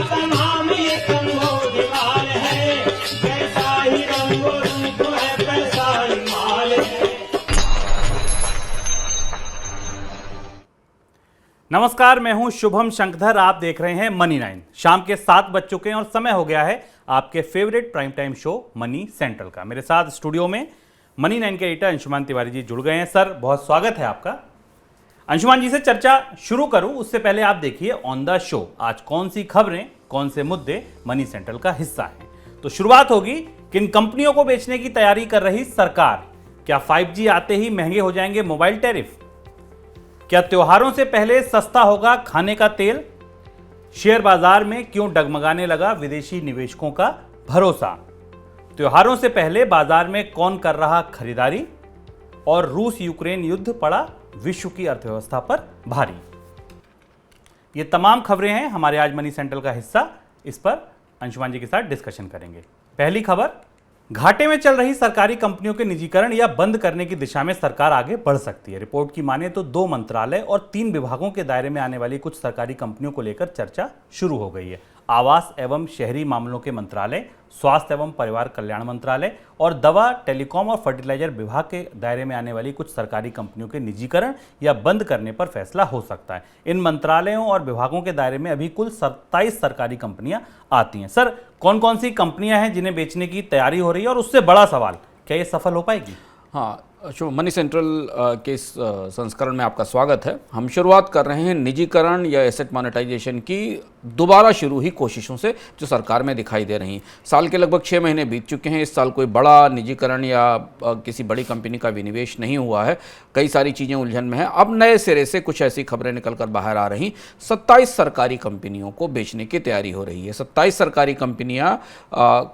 का नाम एक मोदीलाल है, जैसा ही रंगो रूप है पैसा ही माल है। नमस्कार, मैं हूं शुभम शंकधर। आप देख रहे हैं मनी 9। शाम के 7 बज चुके हैं और समय हो गया है आपके favourite prime time show money central का। मेरे साथ स्टूडियो में मनी 9 के एडिटर अंशुमान तिवारी जी जुड़ गए हैं। सर, बहुत स्वागत है आपका। अंशुमान जी से चर्चा शुरू करूं उससे पहले आप देखिए ऑन द शो आज कौन सी खबरें, कौन से मुद्दे मनी सेंट्रल का हिस्सा हैं। तो शुरुआत होगी किन कंपनियों को बेचने की तैयारी कर रही सरकार। क्या 5G आते ही महंगे हो जाएंगे मोबाइल टैरिफ? क्या त्योहारों से पहले सस्ता होगा खाने का तेल? शेयर बाजार में क्यों डगमगाने लगा विदेशी निवेशकों का भरोसा? त्योहारों से पहले बाजार में कौन कर रहा खरीदारी? और रूस यूक्रेन युद्ध पड़ा विश्व की अर्थव्यवस्था पर भारी। ये तमाम खबरें हैं हमारे आज मनी सेंट्रल का हिस्सा। इस पर अंशुमान जी के साथ डिस्कशन करेंगे। पहली खबर, घाटे में चल रही सरकारी कंपनियों के निजीकरण या बंद करने की दिशा में सरकार आगे बढ़ सकती है। रिपोर्ट की माने तो 2 मंत्रालय और 3 विभागों के दायरे में आने वाली कुछ सरकारी कंपनियों को लेकर चर्चा शुरू हो गई है। आवास एवं शहरी मामलों के मंत्रालय, स्वास्थ्य एवं परिवार कल्याण मंत्रालय और दवा, टेलीकॉम और फर्टिलाइजर विभाग के दायरे में आने वाली कुछ सरकारी कंपनियों के निजीकरण या बंद करने पर फैसला हो सकता है। इन मंत्रालयों और विभागों के दायरे में अभी कुल 27 सरकारी कंपनियां आती हैं। सर, कौन कौन सी कंपनियां हैं जिन्हें बेचने की तैयारी हो रही है, और उससे बड़ा सवाल, क्या ये सफल हो पाएगी? हाँ, मनी सेंट्रल के इस संस्करण में आपका स्वागत है। हम शुरुआत कर रहे हैं निजीकरण या एसेट मोनेटाइजेशन की दोबारा शुरू ही कोशिशों से, जो सरकार में दिखाई दे रही हैं। साल के लगभग 6 महीने बीत चुके हैं। इस साल कोई बड़ा निजीकरण या किसी बड़ी कंपनी का विनिवेश नहीं हुआ है। कई सारी चीज़ें उलझन में हैं। अब नए सिरे से कुछ ऐसी खबरें निकल कर बाहर आ रही। 27 सरकारी कंपनियों को बेचने की तैयारी हो रही है। 27 सरकारी कंपनियां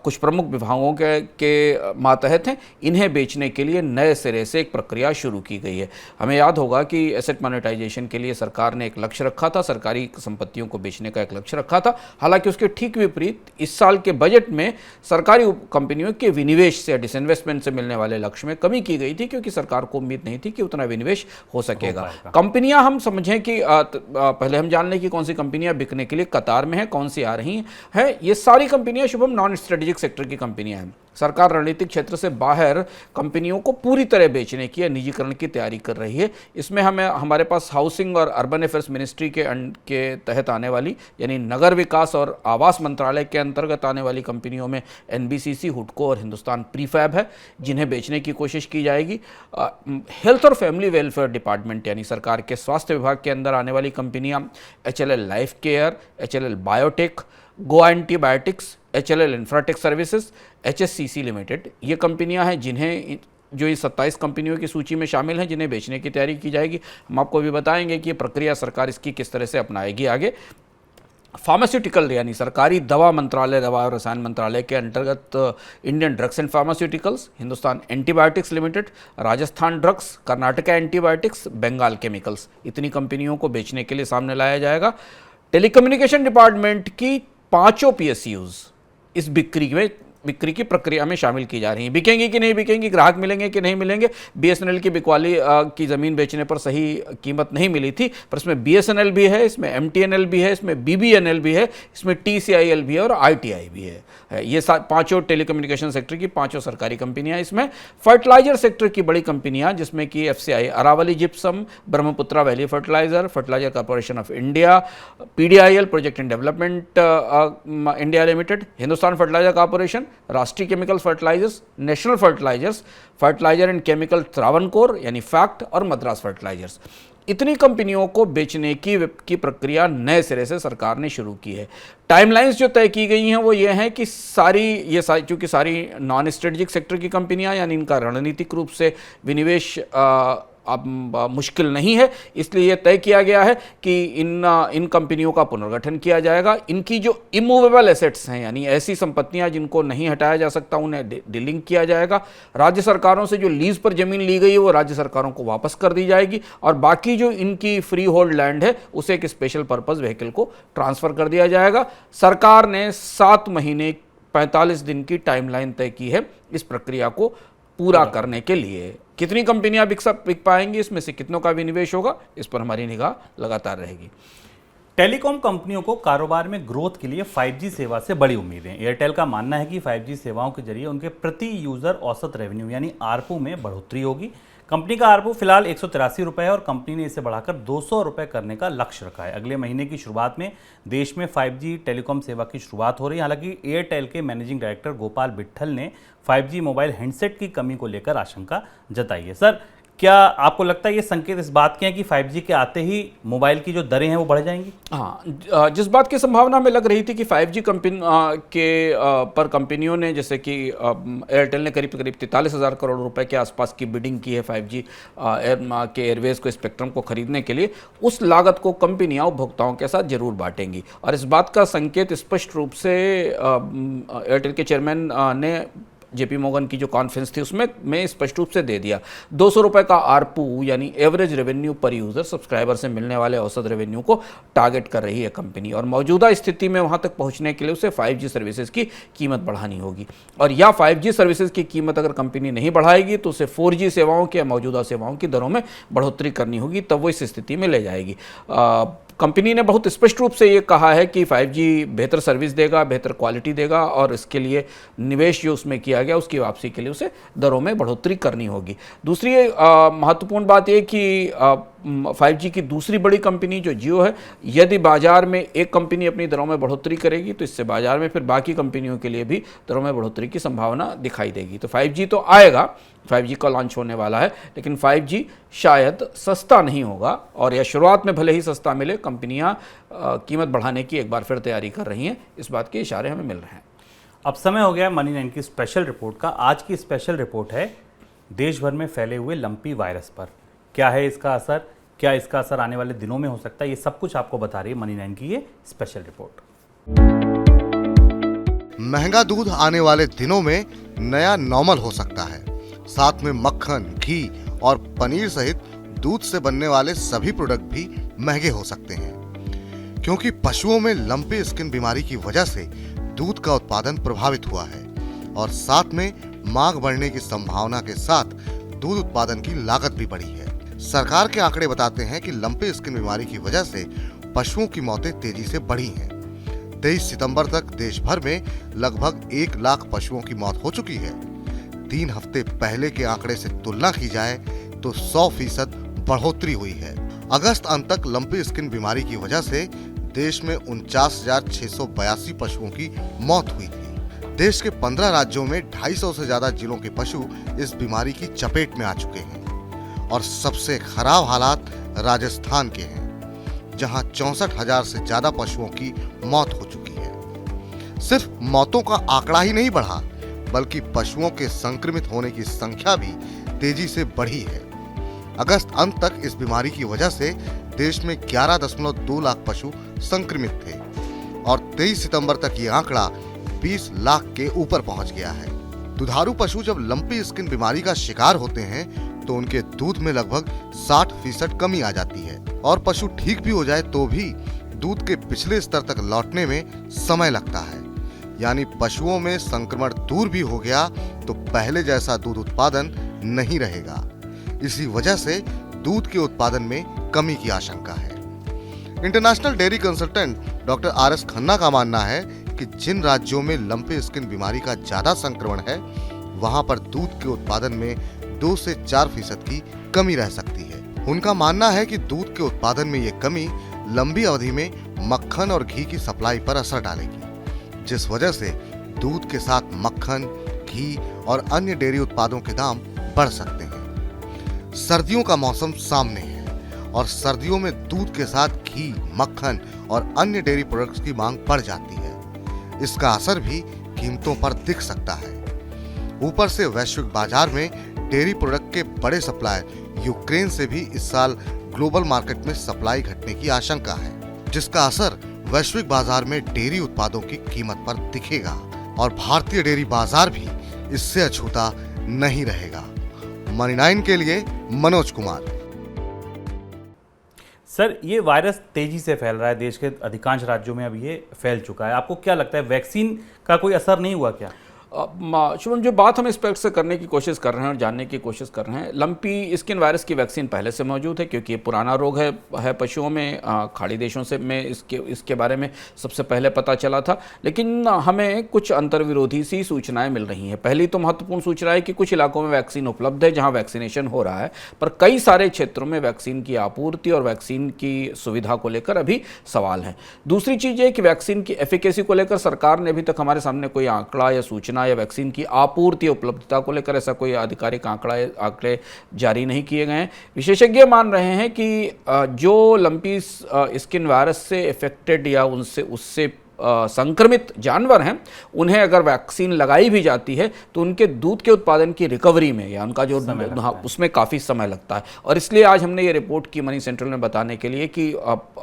कुछ प्रमुख विभागों के मातहत हैं। इन्हें बेचने के लिए नए सिरे से एक प्रक्रिया शुरू की गई है। हमें याद होगा कि एसेट मोनेटाइजेशन के लिए सरकार ने एक लक्ष्य रखा था, सरकारी संपत्तियों को बेचने का एक लक्ष्य रखा था। हालांकि उसके ठीक विपरीत इस साल के बजट में सरकारी कंपनियों के विनिवेश से, डिसइन्वेस्टमेंट से मिलने वाले लक्ष्य में कमी की गई थी, क्योंकि सरकार को उम्मीद नहीं थी कि उतना विनिवेश हो सकेगा। कंपनियां हम समझें कि पहले हम जान लें कि कौन सी कंपनियां बिकने के लिए कतार में है, कौन सी आ रही है। ये सारी कंपनियां शुभम नॉन स्ट्रेटेजिक सेक्टर की कंपनियां हैं। सरकार रणनीतिक क्षेत्र से बाहर कंपनियों को पूरी तरह बेचने की या निजीकरण की तैयारी कर रही है। इसमें हमारे पास हाउसिंग और अर्बन अफेयर्स मिनिस्ट्री के तहत आने वाली, यानी नगर विकास और आवास मंत्रालय के अंतर्गत आने वाली कंपनियों में एनबीसीसी, हुडको और हिंदुस्तान प्रीफैब है, जिन्हें बेचने की कोशिश की जाएगी। हेल्थ और फैमिली वेलफेयर डिपार्टमेंट यानी सरकार के स्वास्थ्य विभाग के अंदर आने वाली कंपनियां HLL life care, HLL biotech, Goa antibiotics, HLL Infratech services, HSCC limited, ये कंपनियां हैं जो इस 27 कंपनियों की सूची में शामिल हैं, जिन्हें बेचने की तैयारी की जाएगी। हम आपको भी बताएंगे कि ये प्रक्रिया सरकार इसकी किस तरह से अपनाएगी आगे। फार्मास्यूटिकल यानी सरकारी दवा मंत्रालय, दवा और रसायन मंत्रालय के अंतर्गत Indian drugs and pharmaceuticals, Hindustan antibiotics limited, Rajasthan drugs, Karnataka antibiotics, Bengal chemicals, इतनी कंपनियों को बेचने के लिए सामने लाया जाएगा। टेलीकम्युनिकेशन डिपार्टमेंट की 5 PSUs इस बिक्री की प्रक्रिया में शामिल की जा रही हैं। बिकेंगी कि नहीं बिकेंगी, ग्राहक मिलेंगे कि नहीं मिलेंगे। BSNL की बिकवाली की ज़मीन बेचने पर सही कीमत नहीं मिली थी, पर इसमें BSNL भी है, इसमें MTNL भी है, इसमें BBNL भी है, इसमें TCIL भी है और ITI भी है। ये 5 टेलीकम्युनिकेशन सेक्टर की 5 सरकारी कंपनियां। इसमें फर्टिलाइजर सेक्टर की बड़ी कंपनियां, जिसमें कि FCI Aravali gypsum, Brahmaputra valley fertiliser corporation of India, PDIL project and development India limited, Hindustan fertiliser corporation, Rashtriya chemicals fertilisers, national fertiliser and chemical Travancore यानी फैक्ट और मद्रास फर्टिलाइजर्स, इतनी कंपनियों को बेचने की प्रक्रिया नए सिरे से सरकार ने शुरू की है। टाइमलाइंस जो तय की गई हैं वो ये हैं कि चूंकि सारी नॉन स्ट्रेटेजिक सेक्टर की कंपनियां, यानी इनका रणनीतिक रूप से विनिवेश अब मुश्किल नहीं है, इसलिए यह तय किया गया है कि इन कंपनियों का पुनर्गठन किया जाएगा। इनकी जो इमूवेबल एसेट्स हैं, यानी ऐसी संपत्तियां जिनको नहीं हटाया जा सकता, उन्हें डीलिंग किया जाएगा। राज्य सरकारों से जो लीज पर जमीन ली गई है वो राज्य सरकारों को वापस कर दी जाएगी, और बाकी जो इनकी फ्री होल्ड लैंड है उसे एक स्पेशल पर्पस व्हीकल को ट्रांसफर कर दिया जाएगा। सरकार ने 7 महीने 45 दिन की टाइमलाइन तय की है इस प्रक्रिया को पूरा करने के लिए। कितनी कंपनियां बिक पाएंगी, इसमें से कितनों का विनिवेश होगा, इस पर हमारी निगाह लगातार रहेगी। टेलीकॉम कंपनियों को कारोबार में ग्रोथ के लिए 5G सेवा से बड़ी उम्मीदें। एयरटेल का मानना है कि 5G सेवाओं के जरिए उनके प्रति यूजर औसत रेवेन्यू यानी आरपू में बढ़ोतरी होगी। कंपनी का आरपू फिलहाल 183 रुपये है और कंपनी ने इसे बढ़ाकर 200 रुपये करने का लक्ष्य रखा है। अगले महीने की शुरुआत में देश में 5G टेलीकॉम सेवा की शुरुआत हो रही है। हालांकि एयरटेल के मैनेजिंग डायरेक्टर गोपाल विट्ठल ने 5G मोबाइल हैंडसेट की कमी को लेकर आशंका जताई है। सर, क्या आपको लगता है ये संकेत इस बात के हैं कि 5G के आते ही मोबाइल की जो दरें हैं वो बढ़ जाएंगी? हाँ, जिस बात की संभावना हमें लग रही थी कि 5G पर कंपनियों ने, जैसे कि एयरटेल ने करीब 43,000 करोड़ रुपए के आसपास की बिडिंग की है 5G के एयरवेज को, स्पेक्ट्रम को खरीदने के लिए, उस लागत को कंपनियां उपभोक्ताओं के साथ जरूर बांटेंगी। और इस बात का संकेत स्पष्ट रूप से एयरटेल के चेयरमैन ने जेपी मोर्गन की जो कॉन्फ्रेंस थी उसमें मैं स्पष्ट रूप से दे दिया। 200 रुपये का आरपू यानी एवरेज रेवेन्यू पर यूज़र सब्सक्राइबर से मिलने वाले औसत रेवेन्यू को टारगेट कर रही है कंपनी, और मौजूदा स्थिति में वहां तक पहुंचने के लिए उसे 5G सर्विसेज की कीमत बढ़ानी होगी। और या 5G सर्विसेज की कीमत अगर कंपनी नहीं बढ़ाएगी तो उसे 4G सेवाओं की या मौजूदा सेवाओं की दरों में बढ़ोतरी करनी होगी, तब वो इस स्थिति में ले जाएगी। कंपनी ने बहुत स्पष्ट रूप से ये कहा है कि 5G बेहतर सर्विस देगा, बेहतर क्वालिटी देगा, और इसके लिए निवेश जो उसमें किया गया उसकी वापसी के लिए उसे दरों में बढ़ोतरी करनी होगी। दूसरी महत्वपूर्ण बात यह कि 5G की दूसरी बड़ी कंपनी जो जियो है, यदि बाजार में एक कंपनी अपनी दरों में बढ़ोतरी करेगी तो इससे बाजार में फिर बाकी कंपनियों के लिए भी दरों में बढ़ोतरी की संभावना दिखाई देगी। तो 5G तो आएगा, 5G का लॉन्च होने वाला है, लेकिन 5G शायद सस्ता नहीं होगा, और या शुरुआत में भले ही सस्ता मिले, कंपनियां कीमत बढ़ाने की एक बार फिर तैयारी कर रही हैं। इस बात के इशारे हमें मिल रहे हैं। अब समय हो गया है मनी 9 की स्पेशल रिपोर्ट का। आज की स्पेशल रिपोर्ट है देश भर में फैले हुए लंपी वायरस पर। क्या है इसका असर, क्या इसका असर आने वाले दिनों में हो सकता है, ये सब कुछ आपको बता रही है मनी 9 की ये स्पेशल रिपोर्ट। महंगा दूध आने वाले दिनों में नया नॉर्मल हो सकता है। साथ में मक्खन, घी और पनीर सहित दूध से बनने वाले सभी प्रोडक्ट भी महंगे हो सकते हैं, क्योंकि पशुओं में लंपी स्किन बीमारी की वजह से दूध का उत्पादन प्रभावित हुआ है, और साथ में मांग बढ़ने की संभावना के साथ दूध उत्पादन की लागत भी बढ़ी है। सरकार के आंकड़े बताते हैं कि लंपी स्किन बीमारी की वजह से पशुओं की मौतें तेजी से बढ़ी हैं। 23 सितंबर तक देश भर में लगभग 1 लाख पशुओं की मौत हो चुकी है। 3 हफ्ते पहले के आंकड़े से तुलना की जाए तो 100% बढ़ोतरी हुई है। अगस्त अंत तक लंपी स्किन बीमारी की वजह से देश में 49,682 पशुओं की मौत हुई थी। देश के 15 राज्यों में 250 से ज्यादा जिलों के पशु इस बीमारी की चपेट में आ चुके हैं, और सबसे खराब हालात राजस्थान के हैं, जहां 64,000 से ज्यादा पशुओं की मौत हो चुकी है। सिर्फ मौतों का आंकड़ा ही नहीं बढ़ा, बल्कि पशुओं के संक्रमित होने की संख्या भी तेजी से बढ़ी है। अगस्त अंत तक इस बीमारी की वजह से देश में 11.2 लाख पशु संक्रमित थे, और 23 सितंबर तक ये आंकड़ा 20 लाख के ऊपर पहुंच गया है। दुधारू पशु जब लंपी स्किन बीमारी का शिकार होते हैं तो उनके दूध में लगभग 60% कमी आ जाती है, और पशु ठीक भी हो जाए तो भी दूध के पिछले स्तर तक लौटने में समय लगता है। यानी पशुओं में संक्रमण दूर भी हो गया तो पहले जैसा दूध उत्पादन नहीं रहेगा। इसी वजह से दूध के उत्पादन में कमी की आशंका है। International dairy consultant doctor RS Khanna का मानना है कि जिन राज्यों में लंपी स्किन बीमारी का ज्यादा संक्रमण है, वहां पर दूध के उत्पादन में 2 से 4% की कमी रह सकती है। उनका मानना है कि दूध के उत्पादन में ये कमी लंबी अवधि में मक्खन और घी की सप्लाई पर असर डालेगी, जिस वजह से दूध के साथ मक्खन, घी और अन्य डेयरी उत्पादों के दाम बढ़ सकते हैं। सर्दियों का मौसम सामने है, और सर्दियों में दूध के साथ घी, मक्खन और अन्य डेयरी प्रोडक्ट्स की मांग बढ़ जाती है। इसका असर भी कीमतों पर दिख सकता है। ऊपर से वैश्विक बाजार में डेयरी प्रोडक्ट के बड़े सप्लायर यूक्रेन से भी इस साल ग्लोबल मार्केट में सप्लाई घटने की आशंका है, जिसका असर वैश्विक बाजार में डेयरी उत्पादों की कीमत पर दिखेगा, और भारतीय डेयरी बाजार भी इससे अछूता नहीं रहेगा। मनी 9 के लिए मनोज कुमार। सर, ये वायरस तेजी से फैल रहा है, देश के अधिकांश राज्यों में अब ये फैल चुका है। आपको क्या लगता है, वैक्सीन का कोई असर नहीं हुआ क्या? शुभम, जो बात हम इस पेक्ट से करने की कोशिश कर रहे हैं और जानने की कोशिश कर रहे हैं, लंपी स्किन वायरस की वैक्सीन पहले से मौजूद है क्योंकि ये पुराना रोग है पशुओं में। खाड़ी देशों से में इसके बारे में सबसे पहले पता चला था, लेकिन हमें कुछ अंतर्विरोधी सी सूचनाएं मिल रही हैं। पहली तो महत्वपूर्ण सूचना है कि कुछ इलाकों में वैक्सीन उपलब्ध है जहां वैक्सीनेशन हो रहा है, पर कई सारे क्षेत्रों में वैक्सीन की आपूर्ति और वैक्सीन की सुविधा को लेकर अभी सवाल है। दूसरी चीज़ है कि वैक्सीन की एफिकेसी को लेकर सरकार ने अभी तक हमारे सामने कोई आंकड़ा या सूचना या वैक्सीन की आपूर्ति उपलब्धता को लेकर ऐसा कोई आधिकारिक आंकड़े जारी नहीं किए गए हैं। विशेषज्ञ मान रहे हैं कि जो लंपी स्किन वायरस से इफेक्टेड या उससे संक्रमित जानवर हैं, उन्हें अगर वैक्सीन लगाई भी जाती है तो उनके दूध के उत्पादन की रिकवरी में या उनका जो उसमें काफ़ी समय लगता है। और इसलिए आज हमने ये रिपोर्ट की मनी सेंट्रल में बताने के लिए कि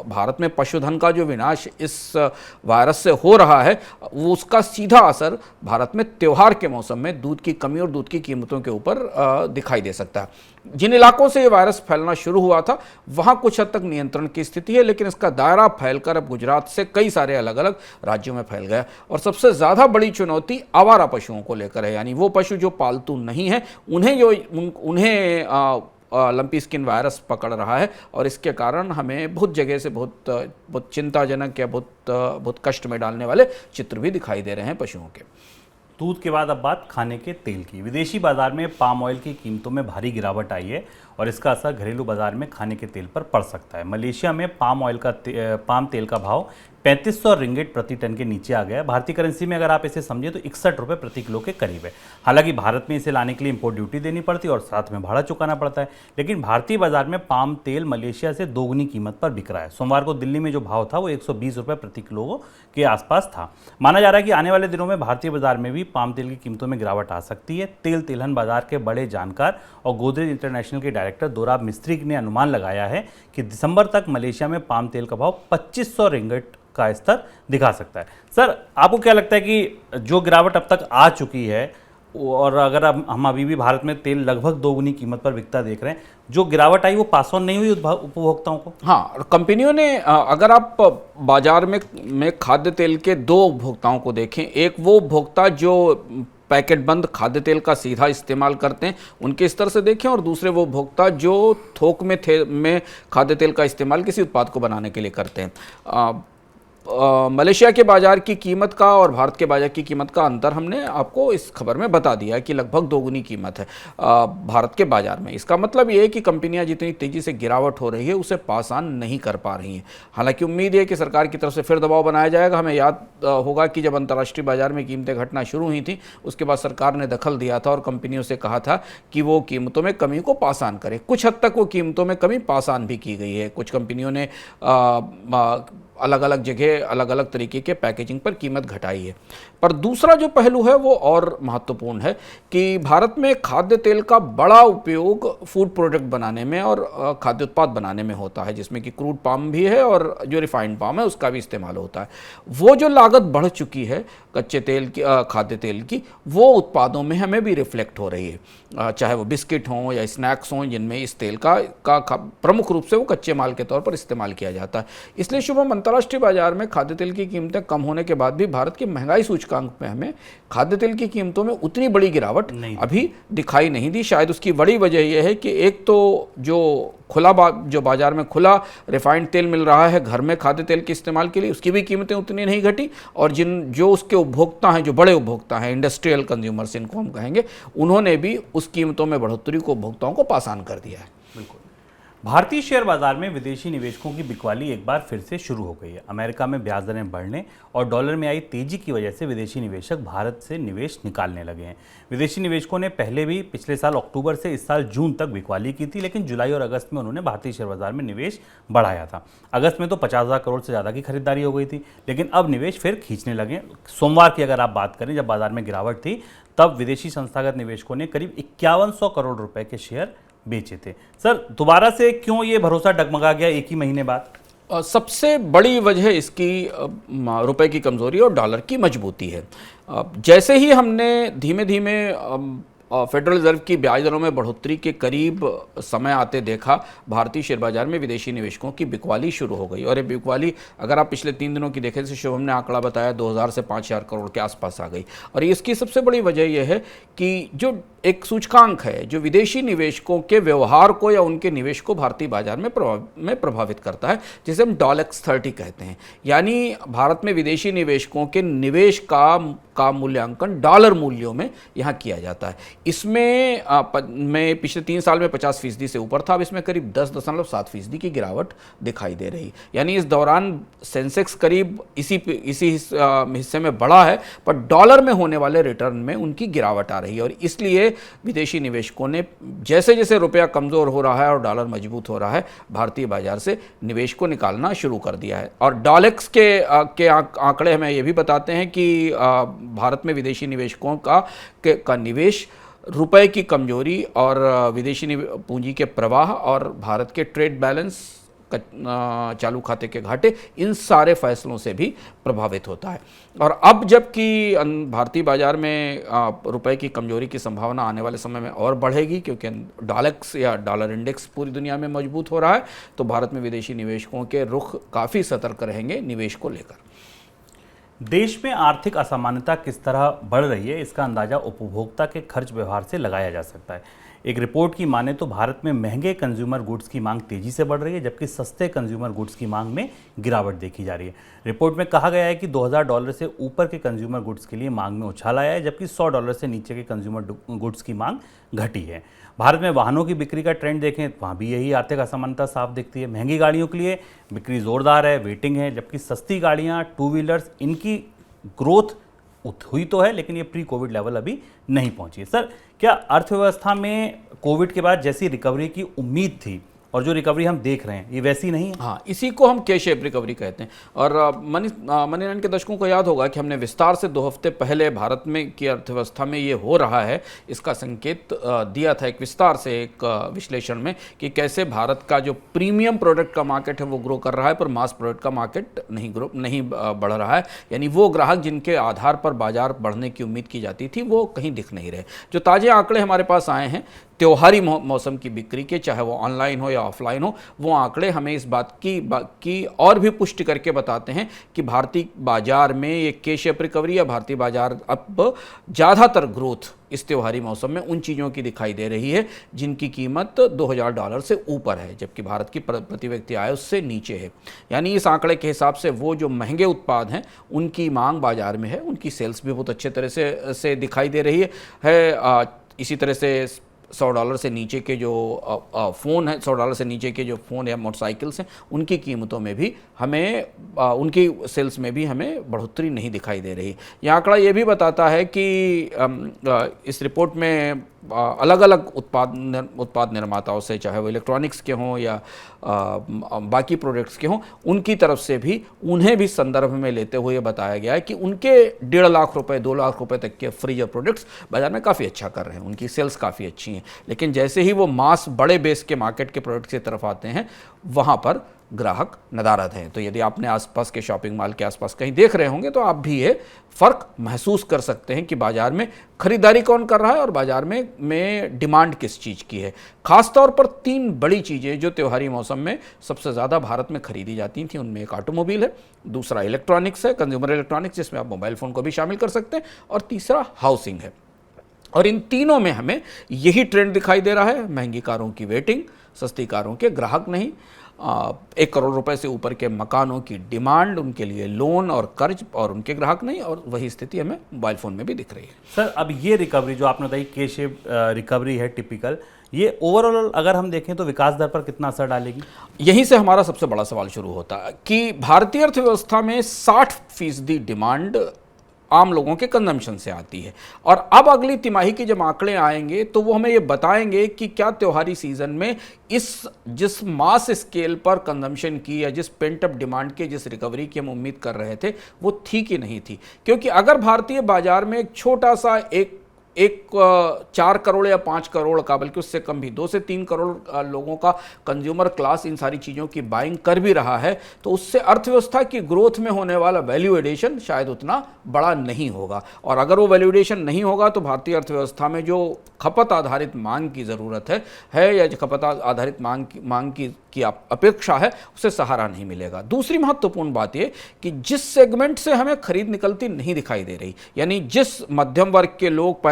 भारत में पशुधन का जो विनाश इस वायरस से हो रहा है, वो उसका सीधा असर भारत में त्योहार के मौसम में दूध की कमी और दूध की कीमतों के ऊपर दिखाई दे सकता है। जिन इलाकों से ये वायरस फैलना शुरू हुआ था वहाँ कुछ हद तक नियंत्रण की स्थिति है, लेकिन इसका दायरा फैलकर अब गुजरात से कई सारे अलग अलग राज्यों में फैल गया। और सबसे ज़्यादा बड़ी चुनौती आवारा पशुओं को लेकर है, यानी वो पशु जो पालतू नहीं है उन्हें लंपी स्किन वायरस पकड़ रहा है। और इसके कारण हमें बहुत जगह से बहुत चिंताजनक या बहुत कष्ट में डालने वाले चित्र भी दिखाई दे रहे हैं पशुओं के। दूध के बाद अब बात खाने के तेल की। विदेशी बाजार में पाम ऑयल की कीमतों में भारी गिरावट आई है और इसका असर घरेलू बाजार में खाने के तेल पर पड़ सकता है। मलेशिया में पाम तेल का भाव 3500 रिंगिट प्रति टन के नीचे आ गया है। भारतीय करेंसी में अगर आप इसे समझें तो 61 रुपये प्रति किलो के करीब है। हालांकि भारत में इसे लाने के लिए इंपोर्ट ड्यूटी देनी पड़ती है और साथ में भाड़ा चुकाना पड़ता है, लेकिन भारतीय बाजार में पाम तेल मलेशिया से दोगुनी कीमत पर बिक रहा है। सोमवार को दिल्ली में जो भाव था वो 120 रुपये प्रति किलो के आसपास था। माना जा रहा है कि आने वाले दिनों में भारतीय बाजार में भी पाम तेल की कीमतों में गिरावट आ सकती है। तेल तिलहन बाजार के बड़े जानकार और गोदरेज इंटरनेशनल के डायरेक्टर दोराब मिस्त्री ने अनुमान लगाया है कि दिसंबर तक मलेशिया में पाम तेल का भाव 2500 रिंगिट का स्तर दिखा सकता है। सर, आपको क्या लगता है कि जो गिरावट अब तक आ चुकी है और अगर हम अभी भी भारत में तेल लगभग दोगुनी कीमत पर बिकता देख रहे हैं, जो गिरावट आई वो पास ऑन नहीं हुई उपभोक्ताओं को? हाँ, कंपनियों ने, अगर आप बाजार में खाद्य तेल के दो उपभोक्ताओं को देखें, एक वो उपभोक्ता जो पैकेट बंद खाद्य तेल का सीधा इस्तेमाल करते हैं उनके स्तर से देखें, और दूसरे वो उपभोक्ता जो थोक में खाद्य तेल का इस्तेमाल किसी उत्पाद को बनाने के लिए करते हैं। मलेशिया के बाजार की कीमत का और भारत के बाजार की कीमत का अंतर हमने आपको इस खबर में बता दिया है कि लगभग दोगुनी कीमत है भारत के बाजार में। इसका मतलब ये है कि कंपनियां जितनी तेज़ी से गिरावट हो रही है उसे पास ऑन नहीं कर पा रही हैं। हालांकि उम्मीद है कि सरकार की तरफ से फिर दबाव बनाया जाएगा। हमें याद होगा कि जब अंतर्राष्ट्रीय बाजार में कीमतें घटना शुरू हुई थी उसके बाद सरकार ने दखल दिया था और कंपनियों से कहा था कि वो कीमतों में कमी को पास ऑन करें। कुछ हद तक वो कीमतों में कमी पास ऑन भी की गई है। कुछ कंपनियों ने अलग अलग जगह अलग अलग तरीके के पैकेजिंग पर कीमत घटाई है। पर दूसरा जो पहलू है वो और महत्वपूर्ण है कि भारत में खाद्य तेल का बड़ा उपयोग फूड प्रोडक्ट बनाने में और खाद्य उत्पाद बनाने में होता है, जिसमें कि क्रूड पाम भी है और जो रिफाइंड पाम है उसका भी इस्तेमाल होता है। वो जो लागत बढ़ चुकी है कच्चे तेल की, खाद्य तेल की, वो उत्पादों में हमें भी रिफ्लेक्ट हो रही है, चाहे वो बिस्किट हों या स्नैक्स हों जिनमें इस तेल का प्रमुख रूप से वो कच्चे माल के तौर पर इस्तेमाल किया जाता है। इसलिए शुभम, अंतर्राष्ट्रीय बाजार में खाद्य तेल की कीमतें कम होने के बाद भी भारत की महंगाई सूचकांक में हमें खाद्य तेल की कीमतों में उतनी बड़ी गिरावट अभी दिखाई नहीं दी। शायद उसकी बड़ी वजह यह है कि एक तो जो जो बाजार में खुला रिफाइंड तेल मिल रहा है घर में खाद्य तेल के इस्तेमाल के लिए, उसकी भी कीमतें उतनी नहीं घटी, और जो उसके उपभोक्ता हैं, जो बड़े उपभोक्ता हैं, इंडस्ट्रियल कंज्यूमर्स इनको हम कहेंगे, उन्होंने भी उस कीमतों में बढ़ोतरी को उपभोक्ताओं को पास ऑन कर दिया है। बिल्कुल। भारतीय शेयर बाजार में विदेशी निवेशकों की बिकवाली एक बार फिर से शुरू हो गई है। अमेरिका में ब्याज दरें बढ़ने और डॉलर में आई तेजी की वजह से विदेशी निवेशक भारत से निवेश निकालने लगे हैं। विदेशी निवेशकों ने पहले भी पिछले साल अक्टूबर से इस साल जून तक बिकवाली की थी, लेकिन जुलाई और अगस्त में उन्होंने भारतीय शेयर बाजार में निवेश बढ़ाया था। अगस्त में तो 50,000 करोड़ से ज़्यादा की खरीदारी हो गई थी, लेकिन अब निवेश फिर खींचने लगे। सोमवार की अगर आप बात करें, जब बाजार में गिरावट थी, तब विदेशी संस्थागत निवेशकों ने करीब 5100 करोड़ रुपए के शेयर बेचे थे। सर, दोबारा से क्यों ये भरोसा डगमगा गया एक ही महीने बाद? सबसे बड़ी वजह इसकी रुपए की कमज़ोरी और डॉलर की मजबूती है। जैसे ही हमने धीमे धीमे फेडरल रिजर्व की ब्याज दरों में बढ़ोतरी के करीब समय आते देखा भारतीय शेयर बाजार में विदेशी निवेशकों की बिकवाली शुरू हो गई। और ये बिकवाली अगर आप पिछले 3 दिनों की देखें तो शुभम ने आंकड़ा बताया 2000 से 5000 करोड़ के आसपास आ गई। और इसकी सबसे बड़ी वजह यह है कि जो एक सूचकांक है जो विदेशी निवेशकों के व्यवहार को या उनके निवेश को भारतीय बाजार में प्रभावित करता है, जिसे हम डॉलेक्स 30 कहते हैं। यानी भारत में विदेशी निवेशकों के निवेश का मूल्यांकन डॉलर मूल्यों में यहाँ किया जाता है। इसमें में पिछले 3 साल में 50% से ऊपर था, अब इसमें करीब 10.7% की गिरावट दिखाई दे रही। यानी इस दौरान सेंसेक्स करीब इसी हिस्से में बढ़ा है, पर डॉलर में होने वाले रिटर्न में उनकी गिरावट आ रही है। और इसलिए विदेशी निवेशकों ने जैसे जैसे रुपया कमज़ोर हो रहा है और डॉलर मजबूत हो रहा है, भारतीय बाजार से निवेश को निकालना शुरू कर दिया है। और डॉलेक्स के आंकड़े हमें ये भी बताते हैं कि भारत में विदेशी निवेशकों का निवेश रुपए की कमजोरी और विदेशी पूंजी के प्रवाह और भारत के ट्रेड बैलेंस चालू खाते के घाटे, इन सारे फैसलों से भी प्रभावित होता है। और अब जबकि भारतीय बाजार में रुपए की कमजोरी की संभावना आने वाले समय में और बढ़ेगी, क्योंकि डॉलेक्स या डॉलर इंडेक्स पूरी दुनिया में मजबूत हो रहा है, तो भारत में विदेशी निवेशकों के रुख काफ़ी सतर्क रहेंगे निवेश को लेकर। देश में आर्थिक असमानता किस तरह बढ़ रही है, इसका अंदाजा उपभोक्ता के खर्च व्यवहार से लगाया जा सकता है। एक रिपोर्ट की माने तो भारत में महंगे कंज्यूमर गुड्स की मांग तेजी से बढ़ रही है, जबकि सस्ते कंज्यूमर गुड्स की मांग में गिरावट देखी जा रही है। रिपोर्ट में कहा गया है कि $2000 से ऊपर के कंज्यूमर गुड्स के लिए मांग में उछाल आया है, जबकि $100 से नीचे के कंज्यूमर गुड्स की मांग घटी है। भारत में वाहनों की बिक्री का ट्रेंड देखें, वहाँ भी यही आर्थिक असमानता साफ दिखती है। महंगी गाड़ियों के लिए बिक्री जोरदार है, वेटिंग है, जबकि सस्ती गाड़ियाँ, 2 व्हीलर्स, इनकी ग्रोथ हुई तो है, लेकिन ये प्री कोविड लेवल अभी नहीं पहुंची है। सर, क्या अर्थव्यवस्था में कोविड के बाद जैसी रिकवरी की उम्मीद थी और जो रिकवरी हम देख रहे हैं, ये वैसी नहीं है? हाँ, इसी को हम के शेप रिकवरी कहते हैं। और मनी के दशकों को याद होगा कि हमने विस्तार से 2 हफ्ते पहले भारत में की अर्थव्यवस्था में ये हो रहा है, इसका संकेत दिया था एक विस्तार से एक विश्लेषण में, कि कैसे भारत का जो प्रीमियम प्रोडक्ट का मार्केट है वो ग्रो कर रहा है, पर मास प्रोडक्ट का मार्केट नहीं बढ़ रहा है। यानी वो ग्राहक जिनके आधार पर बाजार बढ़ने की उम्मीद की जाती थी, वो कहीं दिख नहीं रहे। जो ताज़े आंकड़े हमारे पास आए हैं त्योहारी मौसम की बिक्री के, चाहे वो ऑनलाइन हो या ऑफलाइन हो, वो आंकड़े हमें इस बात की और भी पुष्टि करके बताते हैं कि भारतीय बाजार में ये के शेप रिकवरी या भारतीय बाजार अब ज़्यादातर ग्रोथ इस त्योहारी मौसम में उन चीज़ों की दिखाई दे रही है जिनकी कीमत $2000 से ऊपर है, जबकि भारत की प्रति व्यक्ति आय उससे नीचे है। यानी इस आंकड़े के हिसाब से वो जो महंगे उत्पाद हैं उनकी मांग बाजार में है, उनकी सेल्स भी बहुत अच्छे तरह से दिखाई दे रही है। इसी तरह से $100 से नीचे के जो फ़ोन है, $100 से नीचे के जो फ़ोन या मोटरसाइकिल्स हैं, उनकी कीमतों में भी हमें उनकी सेल्स में भी हमें बढ़ोतरी नहीं दिखाई दे रही। यह आंकड़ा ये भी बताता है कि इस रिपोर्ट में अलग अलग उत्पाद निर्माताओं से, चाहे वो इलेक्ट्रॉनिक्स के हों या बाकी प्रोडक्ट्स के हों, उनकी तरफ से भी उन्हें भी संदर्भ में लेते हुए बताया गया है कि उनके 1.5 लाख रुपए 2 लाख रुपए तक के फ्रीजर प्रोडक्ट्स बाजार में काफ़ी अच्छा कर रहे हैं, उनकी सेल्स काफ़ी अच्छी हैं। लेकिन जैसे ही वो मास बड़े बेस के मार्केट के प्रोडक्ट्स की तरफ आते हैं, वहाँ पर ग्राहक नदारद हैं। तो यदि आपने आसपास के शॉपिंग मॉल के आसपास कहीं देख रहे होंगे, तो आप भी ये फ़र्क महसूस कर सकते हैं कि बाजार में खरीदारी कौन कर रहा है और बाजार में डिमांड किस चीज़ की है। खास तौर पर 3 बड़ी चीज़ें जो त्योहारी मौसम में सबसे ज़्यादा भारत में खरीदी जाती थी, उनमें एक ऑटोमोबाइल है, दूसरा इलेक्ट्रॉनिक्स है, कंज्यूमर इलेक्ट्रॉनिक्स जिसमें आप मोबाइल फ़ोन को भी शामिल कर सकते हैं, और तीसरा हाउसिंग है। और इन तीनों में हमें यही ट्रेंड दिखाई दे रहा है, महंगी कारों की वेटिंग, सस्ती कारों के ग्राहक नहीं, 1 करोड़ रुपए से ऊपर के मकानों की डिमांड, उनके लिए लोन और कर्ज, और उनके ग्राहक नहीं। और वही स्थिति हमें मोबाइल फ़ोन में भी दिख रही है। सर, अब ये रिकवरी जो आपने बताई के शेप रिकवरी है टिपिकल, ये ओवरऑल अगर हम देखें तो विकास दर पर कितना असर डालेगी? यहीं से हमारा सबसे बड़ा सवाल शुरू होता है कि भारतीय अर्थव्यवस्था में 60% डिमांड आम लोगों के कंजम्पशन से आती है। और अब अगली तिमाही के जब आंकड़े आएंगे तो वो हमें ये बताएंगे कि क्या त्योहारी सीजन में जिस मास स्केल पर कंजम्पशन की या जिस पेंट अप डिमांड के जिस रिकवरी की हम उम्मीद कर रहे थे वो थी कि नहीं थी। क्योंकि अगर भारतीय बाजार में एक छोटा सा एक 4 करोड़ या 5 करोड़ का, बल्कि उससे कम भी 2 से 3 करोड़ लोगों का कंज्यूमर क्लास इन सारी चीज़ों की बाइंग कर भी रहा है, तो उससे अर्थव्यवस्था की ग्रोथ में होने वाला वैल्यू एडिशन शायद उतना बड़ा नहीं होगा। और अगर वो वैल्यू एडिशन नहीं होगा तो भारतीय अर्थव्यवस्था में जो खपत आधारित मांग की ज़रूरत है या जो खपत आधारित मांग की अपेक्षा है, उसे सहारा नहीं मिलेगा। दूसरी महत्वपूर्ण बात ये कि जिस सेगमेंट से हमें खरीद निकलती नहीं दिखाई दे रही, यानी जिस मध्यम वर्ग के लोग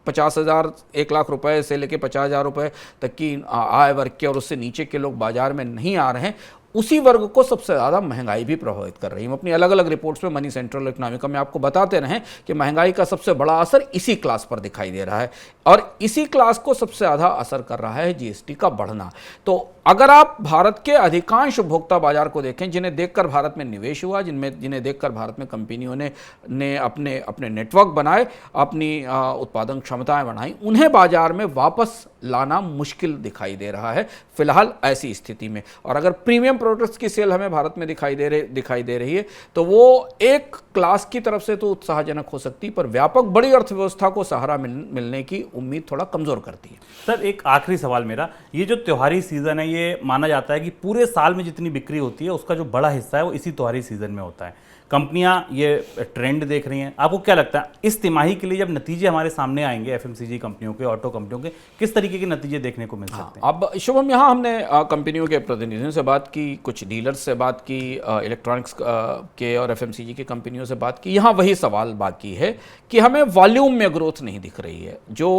50,000 1 लाख रुपए से लेकर 50,000 रुपए तक की आय वर्ग के और उससे नीचे के लोग बाजार में नहीं आ रहे हैं, उसी वर्ग को सबसे ज़्यादा महंगाई भी प्रभावित कर रही है। हम अपनी अलग अलग रिपोर्ट्स में मनी सेंट्रल इकोनॉमिका में आपको बताते रहें कि महंगाई का सबसे बड़ा असर इसी क्लास पर दिखाई दे रहा है और इसी क्लास को सबसे ज़्यादा असर कर रहा है जीएसटी का बढ़ना। तो अगर आप भारत के अधिकांश उपभोक्ता बाजार को देखें, जिन्हें देखकर भारत में निवेश हुआ, जिन्हें देखकर भारत में कंपनियों ने अपने नेटवर्क बनाए, अपनी उत्पादन क्षमताएं बढ़ाई, उन्हें बाजार में वापस लाना मुश्किल दिखाई दे रहा है फिलहाल ऐसी स्थिति में। और अगर प्रीमियम प्रोडक्ट्स की सेल हमें भारत में दिखाई दे रही है तो वो एक क्लास की तरफ से तो उत्साहजनक हो सकती है, पर व्यापक बड़ी अर्थव्यवस्था को सहारा मिलने की उम्मीद थोड़ा कमजोर करती है। सर, एक आखिरी सवाल मेरा, ये जो त्योहारी सीजन है, ये माना जाता है कि पूरे साल में जितनी बिक्री होती है उसका जो बड़ा हिस्सा है वो इसी त्योहारी सीजन में होता है। कंपनियां ये ट्रेंड देख रही हैं, आपको क्या लगता है इस तिमाही के लिए जब नतीजे हमारे सामने आएंगे एफएमसीजी कंपनियों के, ऑटो कंपनियों के, किस तरीके के नतीजे देखने को मिल सकते हैं? अब शुभम, यहाँ हमने कंपनियों के प्रतिनिधियों से बात की, कुछ डीलर्स से बात की, इलेक्ट्रॉनिक्स के और एफएमसीजी की कंपनियों से बात की। यहाँ वही सवाल बाकी है कि हमें वॉल्यूम में ग्रोथ नहीं दिख रही है। जो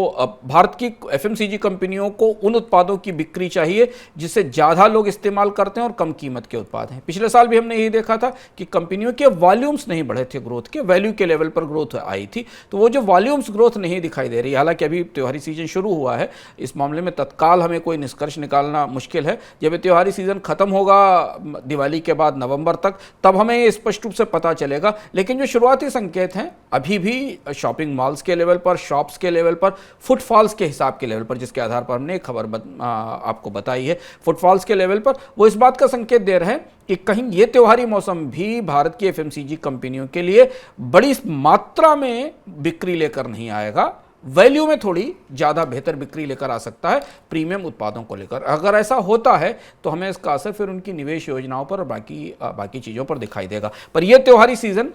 भारत की एफएमसीजी कंपनियों को उन उत्पादों की बिक्री चाहिए जिसे ज़्यादा लोग इस्तेमाल करते हैं और कम कीमत के उत्पाद हैं। पिछले साल भी हमने यही देखा था कि कंपनियों के वॉल्यूम्स नहीं बढ़े थे, ग्रोथ के वैल्यू के लेवल पर ग्रोथ आई थी। तो वो जो वॉल्यूम्स ग्रोथ नहीं दिखाई दे रही, हालांकि अभी त्योहारी सीजन शुरू हुआ है, इस मामले में तत्काल हमें कोई निष्कर्ष निकालना मुश्किल है। जब त्योहारी सीजन खत्म होगा दिवाली के बाद नवंबर तक, तब हमें ये स्पष्ट रूप से पता चलेगा। लेकिन जो शुरुआती संकेत हैं अभी भी शॉपिंग मॉल्स के लेवल पर, शॉप्स के लेवल पर, फुटफॉल्स के हिसाब के लेवल पर, जिसके आधार पर हमने एक खबर आपको बताई है, फुटफॉल्स के लेवल पर वो इस बात का संकेत दे रहे हैं कि कहीं ये त्योहारी मौसम भी भारत की एफएमसीजी कंपनियों के लिए बड़ी मात्रा में बिक्री लेकर नहीं आएगा, वैल्यू में थोड़ी ज़्यादा बेहतर बिक्री लेकर आ सकता है प्रीमियम उत्पादों को लेकर। अगर ऐसा होता है तो हमें इसका असर फिर उनकी निवेश योजनाओं पर और बाकी चीज़ों पर दिखाई देगा। पर यह त्योहारी सीजन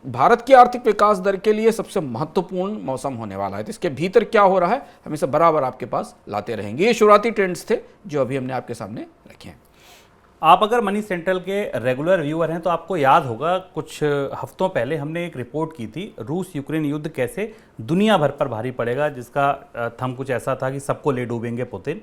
भारत की आर्थिक विकास दर के लिए सबसे महत्वपूर्ण मौसम होने वाला है। तो इसके भीतर क्या हो रहा है हम इसे बराबर आपके पास लाते रहेंगे। ये शुरुआती ट्रेंड्स थे जो अभी हमने आपके सामने रखे हैं। आप अगर मनी सेंट्रल के रेगुलर व्यूअर हैं तो आपको याद होगा कुछ हफ्तों पहले हमने एक रिपोर्ट की थी, रूस यूक्रेन युद्ध कैसे दुनिया भर पर भारी पड़ेगा, जिसका थंब कुछ ऐसा था कि सबको ले डूबेंगे पुतिन।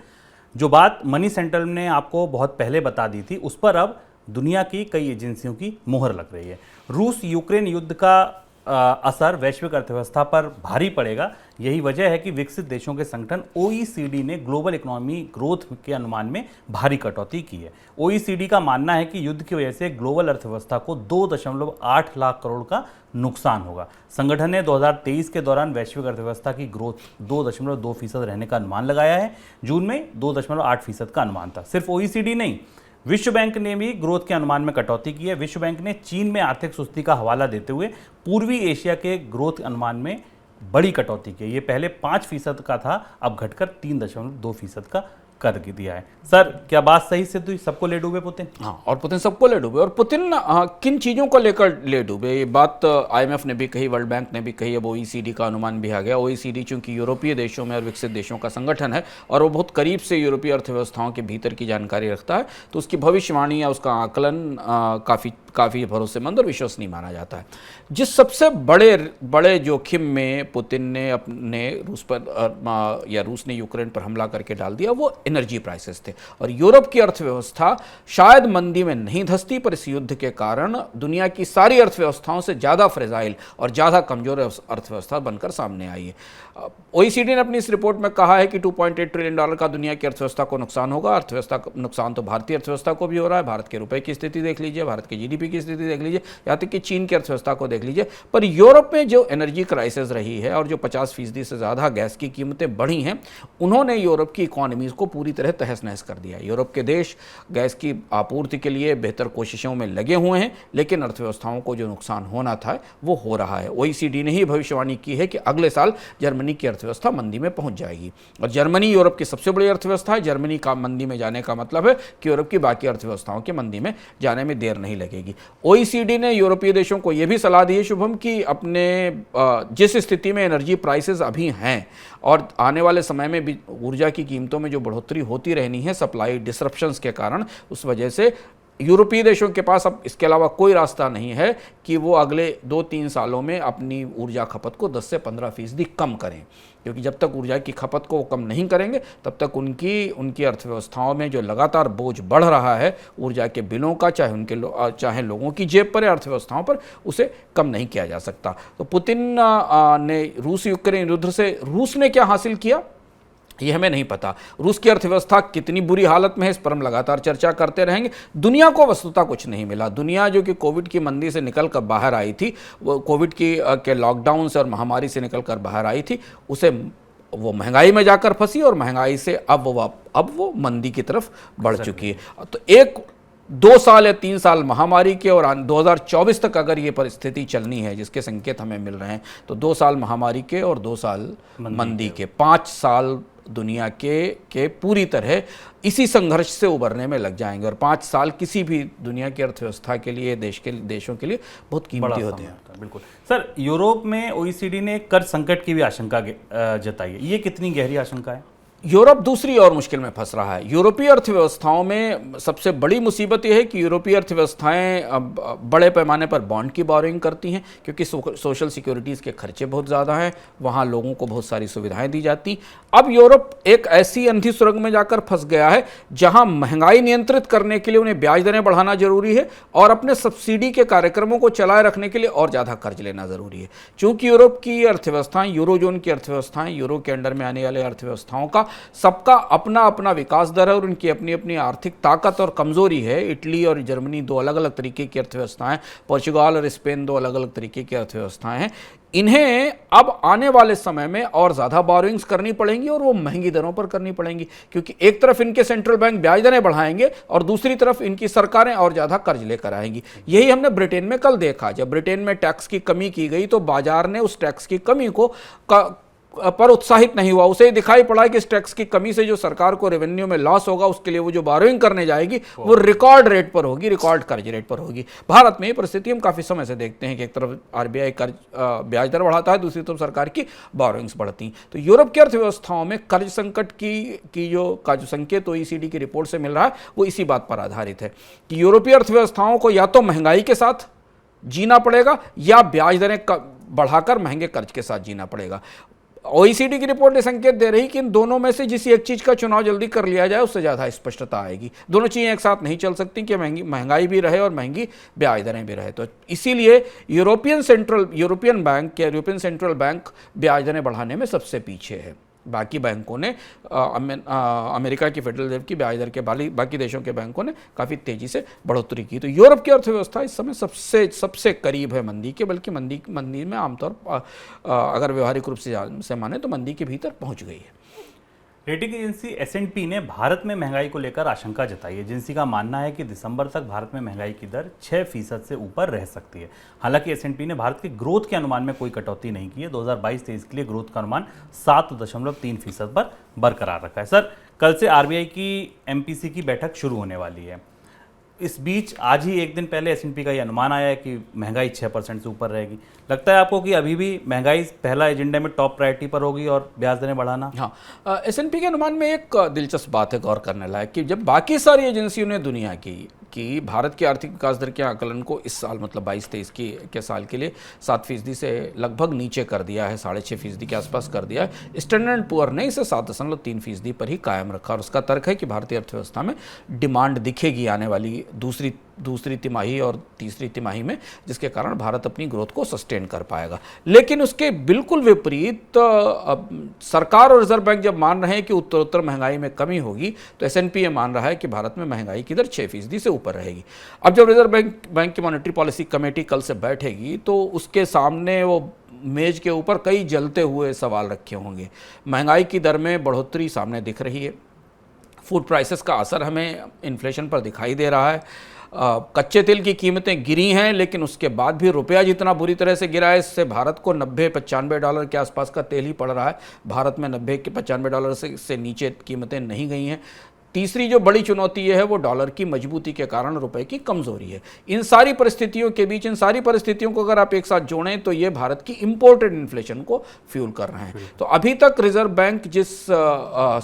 जो बात मनी सेंट्रल ने आपको बहुत पहले बता दी थी, उस पर अब दुनिया की कई एजेंसियों की मोहर लग रही है। रूस यूक्रेन युद्ध का असर वैश्विक अर्थव्यवस्था पर भारी पड़ेगा। यही वजह है कि विकसित देशों के संगठन OECD ने ग्लोबल इकोनॉमी ग्रोथ के अनुमान में भारी कटौती की है। OECD का मानना है कि युद्ध की वजह से ग्लोबल अर्थव्यवस्था को 2.8 लाख करोड़ का नुकसान होगा। संगठन ने 2023 के दौरान वैश्विक अर्थव्यवस्था की ग्रोथ 2.2% रहने का अनुमान लगाया है। जून में 2.8% का अनुमान था। सिर्फ OECD नहीं, विश्व बैंक ने भी ग्रोथ के अनुमान में कटौती की है। विश्व बैंक ने चीन में आर्थिक सुस्ती का हवाला देते हुए पूर्वी एशिया के ग्रोथ अनुमान में बड़ी कटौती की है। ये पहले 5% का था, अब घटकर 3.2% का कर दिया है। सर, क्या बात सही सिद्ध हुई? सबको ले डूबे पुतिन? हाँ, और पुतिन सबको ले डूबे। और पुतिन किन चीज़ों को लेकर ले डूबे, ये बात IMF ने भी कही, वर्ल्ड बैंक ने भी कही, अब OECD का अनुमान भी आ गया। OECD चूंकि यूरोपीय देशों में और विकसित देशों का संगठन है और वो बहुत करीब से यूरोपीय अर्थव्यवस्थाओं के भीतर की जानकारी रखता है, तो उसकी भविष्यवाणी या उसका आकलन काफ़ी भरोसेमंद और विश्वसनीय माना जाता है। जिस सबसे बड़े जोखिम में पुतिन ने अपने रूस ने यूक्रेन पर हमला करके डाल दिया, वो एनर्जी प्राइसेस थे। और यूरोप की अर्थव्यवस्था शायद मंदी में नहीं धंसती, पर इस युद्ध के कारण दुनिया की सारी अर्थव्यवस्थाओं से ज़्यादा फ्रेजाइल और ज़्यादा कमजोर अर्थव्यवस्था बनकर सामने आई है। OECD ने अपनी इस रिपोर्ट में कहा है कि $2.8 ट्रिलियन का दुनिया की अर्थव्यवस्था को नुकसान होगा। अर्थव्यवस्था का नुकसान तो भारतीय अर्थव्यवस्था को भी हो रहा है। भारत के रुपए की स्थिति देख लीजिए, भारत के GDP की स्थिति देख लीजिए, यहाँ तक कि चीन की अर्थव्यवस्था को देख लीजिए। पर यूरोप में जो एनर्जी क्राइसिस रही है और जो 50% से ज़्यादा गैस की कीमतें बढ़ी हैं, उन्होंने यूरोप की इकॉनमीज़ को पूरी तरह तहस नहस कर दिया। यूरोप के देश गैस की आपूर्ति के लिए बेहतर कोशिशों में लगे हुए हैं, लेकिन अर्थव्यवस्थाओं को जो नुकसान होना था वो हो रहा है। OECD ने ही भविष्यवाणी की है कि अगले साल जर्मनी की अर्थव्यवस्था मंदी में पहुंच जाएगी। और जर्मनी यूरोप की सबसे बड़ी अर्थव्यवस्था है। जर्मनी का मंदी में जाने का मतलब है कि यूरोप की बाकी अर्थव्यवस्थाओं के मंदी में जाने में देर नहीं लगेगी। रहेगी। OECD ने यूरोपीय देशों को यह भी सलाह दी है शुभम कि अपने जिस स्थिति में एनर्जी प्राइसेस अभी हैं और आने वाले समय में भी ऊर्जा की कीमतों में जो बढ़ोतरी होती रहनी है सप्लाई डिसरप्शंस के कारण, उस वजह से यूरोपीय देशों के पास अब इसके अलावा कोई रास्ता नहीं है कि वो अगले 2-3 सालों में अपनी ऊर्जा खपत को 10 से 15% कम करें, क्योंकि जब तक ऊर्जा की खपत को कम नहीं करेंगे तब तक उनकी अर्थव्यवस्थाओं में जो लगातार बोझ बढ़ रहा है ऊर्जा के बिलों का, चाहे लोगों की जेब पर या अर्थव्यवस्थाओं पर, उसे कम नहीं किया जा सकता। तो पुतिन ने रूस यूक्रेन युद्ध से रूस ने क्या हासिल किया ये हमें नहीं पता। रूस की अर्थव्यवस्था कितनी बुरी हालत में है इस पर हम लगातार चर्चा करते रहेंगे। दुनिया को वस्तुतः कुछ नहीं मिला। दुनिया जो कि कोविड की मंदी से निकल कर बाहर आई थी, वो कोविड के लॉकडाउन से और महामारी से निकल कर बाहर आई थी, उसे वो महंगाई में जाकर फंसी और महंगाई से अब वो मंदी की तरफ बढ़ चुकी है। तो 2 साल या 3 साल महामारी के और 2024 तक अगर ये परिस्थिति चलनी है जिसके संकेत हमें मिल रहे हैं, तो 2 साल महामारी के और 2 साल मंदी के, 5 साल दुनिया के पूरी तरह इसी संघर्ष से उबरने में लग जाएंगे। और 5 साल किसी भी दुनिया की अर्थव्यवस्था के लिए, देशों के लिए बहुत कीमती होते हैं। बिल्कुल सर, यूरोप में OECD ने कर संकट की भी आशंका जताई है, ये कितनी गहरी आशंका है? यूरोप दूसरी और मुश्किल में फंस रहा है। यूरोपीय अर्थव्यवस्थाओं में सबसे बड़ी मुसीबत यह है कि यूरोपीय अर्थव्यवस्थाएं बड़े पैमाने पर बॉन्ड की बोरिंग करती हैं, क्योंकि सोशल सिक्योरिटीज़ के खर्चे बहुत ज़्यादा हैं, वहाँ लोगों को बहुत सारी सुविधाएं दी जाती। अब यूरोप एक ऐसी अंधी सुरंग में जाकर फंस गया है जहाँ महंगाई नियंत्रित करने के लिए उन्हें ब्याज दरें बढ़ाना जरूरी है और अपने सब्सिडी के कार्यक्रमों को चलाए रखने के लिए और ज़्यादा कर्ज लेना ज़रूरी है। चूँकि यूरोप की अर्थव्यवस्थाएँ, यूरोजोन की अर्थव्यवस्थाएँ, यूरो के अंडर में आने वाले अर्थव्यवस्थाओं का सबका अपना अपना विकास दर है और उनकी अपनी अपनी आर्थिक ताकत और कमजोरी है। इटली और जर्मनी 2 अलग अलग तरीके की अर्थव्यवस्थाएं, पोर्चुगाल और स्पेन 2 अलग अलग तरीके की अर्थव्यवस्थाएं हैं। इन्हें अब आने वाले समय में और ज़्यादा बोरिंग्स करनी पड़ेंगी और वो महंगी दरों पर करनी पड़ेंगी, क्योंकि एक तरफ इनके सेंट्रल बैंक ब्याज दरें बढ़ाएंगे और दूसरी तरफ इनकी सरकारें और ज़्यादा कर्ज लेकर आएंगी। यही हमने ब्रिटेन में कल देखा। जब ब्रिटेन में टैक्स की कमी की गई तो बाजार ने उस टैक्स की कमी को पर उत्साहित नहीं हुआ। उसे दिखाई पड़ा कि इस टैक्स की कमी से जो सरकार को रेवेन्यू में लॉस होगा, उसके लिए वो जो बोरोइंग करने जाएगी वो रिकॉर्ड रेट पर होगी, रिकॉर्ड कर्ज रेट पर होगी। भारत में ये परिस्थिति हम काफ़ी समय से देखते हैं कि एक तरफ RBI कर्ज ब्याज दर बढ़ाता है, दूसरी तरफ सरकार की बोरोइंग्स बढ़ती। तो यूरोप की अर्थव्यवस्थाओं में कर्ज संकट की जो संकेत OECD की रिपोर्ट से मिल रहा है वो इसी बात पर आधारित है कि यूरोपीय अर्थव्यवस्थाओं को या तो महंगाई के साथ जीना पड़ेगा या ब्याज दरें बढ़ाकर महंगे कर्ज के साथ जीना पड़ेगा। OECD की रिपोर्ट ने संकेत दे रही कि इन दोनों में से जिस एक चीज का चुनाव जल्दी कर लिया जाए उससे ज्यादा स्पष्टता आएगी। दोनों चीजें एक साथ नहीं चल सकती कि महंगाई भी रहे और महंगी ब्याज दरें भी रहे। तो इसीलिए यूरोपियन सेंट्रल बैंक ब्याज दरें बढ़ाने में सबसे पीछे है। बाकी बैंकों ने अमेरिका की फेडरल रिजर्व की ब्याज दर के बाकी देशों के बैंकों ने काफ़ी तेज़ी से बढ़ोतरी की। तो यूरोप की अर्थव्यवस्था इस समय सबसे करीब है मंदी के, बल्कि मंदी में आमतौर अगर व्यवहारिक रूप से माने तो मंदी के भीतर पहुंच गई है। रेटिंग एजेंसी S&P ने भारत में महंगाई को लेकर आशंका जताई है। एजेंसी का मानना है कि दिसंबर तक भारत में महंगाई की दर 6% से ऊपर रह सकती है। हालांकि S&P ने भारत के ग्रोथ के अनुमान में कोई कटौती नहीं की है। 2022-23 के लिए ग्रोथ का अनुमान 7.3% पर बरकरार रखा है। सर, कल से RBI की MPC की बैठक शुरू होने वाली है। इस बीच आज ही एक दिन पहले S&P का ये अनुमान आया है कि महंगाई 6% से ऊपर रहेगी। लगता है आपको कि अभी भी महंगाई पहला एजेंडे में टॉप प्रायोरिटी पर होगी और ब्याज दरें बढ़ाना? हाँ, S&P के अनुमान में एक दिलचस्प बात है गौर करने लायक कि जब बाकी सारी एजेंसियों ने दुनिया की भारत की आर्थिक विकास दर के आकलन को इस साल मतलब 22-23 के साल के लिए 7% से लगभग नीचे कर दिया है, 6.5% के आसपास कर दिया है। स्टैंडर्ड एंड पुअर ने इसे 7.3% पर ही कायम रखा और उसका तर्क है कि भारतीय अर्थव्यवस्था में डिमांड दिखेगी आने वाली दूसरी तिमाही और तीसरी तिमाही में, जिसके कारण भारत अपनी ग्रोथ को सस्टेन कर पाएगा। लेकिन उसके बिल्कुल विपरीत सरकार और रिजर्व बैंक जब मान रहे हैं कि उत्तरोत्तर महंगाई में कमी होगी, तो S&P ये मान रहा है कि भारत में महंगाई की दर 6% से ऊपर रहेगी। अब जब रिजर्व बैंक की मॉनेटरी पॉलिसी कमेटी कल से बैठेगी तो उसके सामने वो मेज के ऊपर कई जलते हुए सवाल रखे होंगे। महंगाई की दर में बढ़ोतरी सामने दिख रही है, फूड प्राइसेस का असर हमें इन्फ्लेशन पर दिखाई दे रहा है, कच्चे तेल की कीमतें गिरी हैं, लेकिन उसके बाद भी रुपया जितना बुरी तरह से गिरा है, इससे भारत को $90-95 के आसपास का तेल ही पड़ रहा है। भारत में $90-95 से नीचे कीमतें नहीं गई हैं। तीसरी जो बड़ी चुनौती है वो डॉलर की मजबूती के कारण रुपए की कमजोरी है। इन सारी परिस्थितियों के बीच, इन सारी परिस्थितियों को अगर आप एक साथ जोड़ें तो ये भारत की इंपोर्टेड इन्फ्लेशन को फ्यूल कर रहे हैं। तो अभी तक रिजर्व बैंक जिस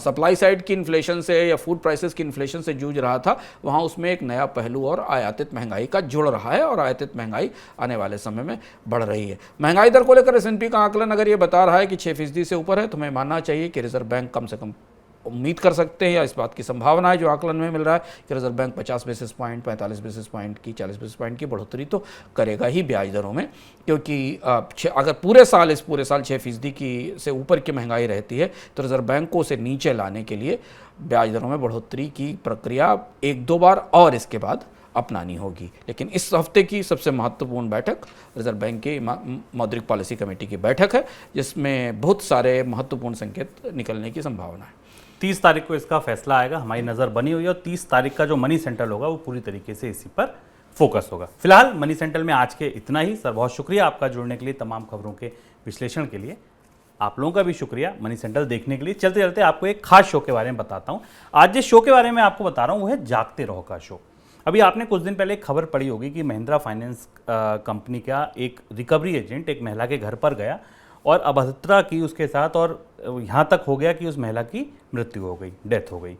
सप्लाई साइड की इन्फ्लेशन से या फूड प्राइसेस की इन्फ्लेशन से जूझ रहा था, वहाँ उसमें एक नया पहलू और आयातित महंगाई का जुड़ रहा है, और आयातित महंगाई आने वाले समय में बढ़ रही है। महंगाई दर को लेकर S&P का आंकलन अगर ये बता रहा है कि 6% से ऊपर है, तो हमें मानना चाहिए कि रिजर्व बैंक कम से कम उम्मीद कर सकते हैं, या इस बात की संभावना है जो आकलन में मिल रहा है कि reserve bank 50 basis point, 45 basis point की, 40 बेसिस पॉइंट की बढ़ोतरी तो करेगा ही ब्याज दरों में। क्योंकि अगर पूरे साल 6% की से ऊपर की महंगाई रहती है तो रिजर्व बैंक को उसे नीचे लाने के लिए ब्याज दरों में बढ़ोतरी की प्रक्रिया 1-2 बार और इसके बाद अपनानी होगी। लेकिन इस हफ्ते की सबसे महत्वपूर्ण बैठक रिजर्व बैंक की मौद्रिक पॉलिसी कमेटी की बैठक है, जिसमें बहुत सारे महत्वपूर्ण संकेत निकलने की संभावना है। 30 तारीख को इसका फैसला आएगा, हमारी नज़र बनी हुई है, और 30 तारीख का जो मनी सेंट्रल होगा वो पूरी तरीके से इसी पर फोकस होगा। फिलहाल मनी सेंट्रल में आज के इतना ही। सर बहुत शुक्रिया आपका जुड़ने के लिए, तमाम खबरों के विश्लेषण के लिए। आप लोगों का भी शुक्रिया मनी सेंट्रल देखने के लिए। चलते चलते आपको एक खास शो के बारे में बताता हूँ। आज जिस शो के बारे में आपको बता रहा हूँ वो है जागते रहो का शो। अभी आपने कुछ दिन पहले एक खबर पढ़ी होगी कि महिंद्रा फाइनेंस कंपनी का एक रिकवरी एजेंट एक महिला के घर पर गया और अभद्रता की उसके साथ, और यहाँ तक हो गया कि उस महिला की मृत्यु हो गई, डेथ हो गई।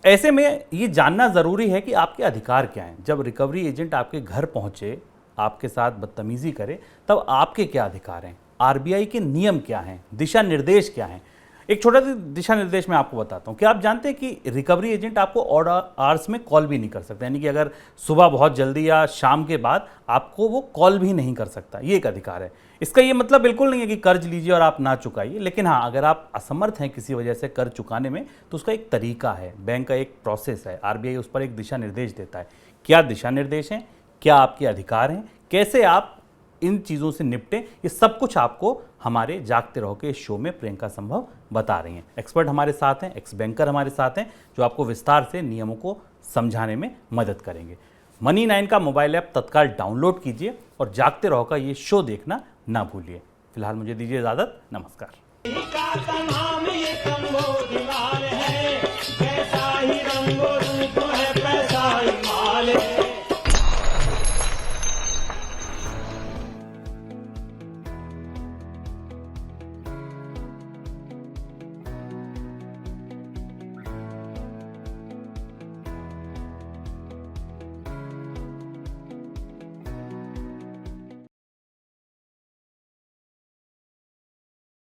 ऐसे में ये जानना ज़रूरी है कि आपके अधिकार क्या हैं। जब रिकवरी एजेंट आपके घर पहुँचे, आपके साथ बदतमीज़ी करे, तब आपके क्या अधिकार हैं, आरबीआई के नियम क्या हैं, दिशा निर्देश क्या हैं। एक छोटा सा दिशा निर्देश मैं आपको बताता हूँ। क्या आप जानते हैं कि रिकवरी एजेंट आपको ऑड आवर्स में कॉल भी नहीं कर सकता, यानी कि अगर सुबह बहुत जल्दी या शाम के बाद आपको वो कॉल भी नहीं कर सकता, ये एक अधिकार है। इसका ये मतलब बिल्कुल नहीं है कि कर्ज लीजिए और आप ना चुकाइए, लेकिन हाँ, अगर आप असमर्थ हैं किसी वजह से कर्ज चुकाने में, तो उसका एक तरीका है, बैंक का एक प्रोसेस है, आरबीआई उस पर एक दिशा निर्देश देता है। क्या दिशा निर्देश हैं, क्या आपके अधिकार हैं, कैसे आप इन चीज़ों से निपटें, ये सब कुछ आपको हमारे जागते रहो के शो में प्रियंका संभव बता रही हैं। एक्सपर्ट हमारे साथ हैं, एक्स बैंकर हमारे साथ हैं, जो आपको विस्तार से नियमों को समझाने में मदद करेंगे। मनी 9 का मोबाइल ऐप तत्काल डाउनलोड कीजिए और जागते रहो का ये शो देखना ना भूलिए। फिलहाल मुझे दीजिए इजाज़त, नमस्कार। का नाम ये संबोधिवार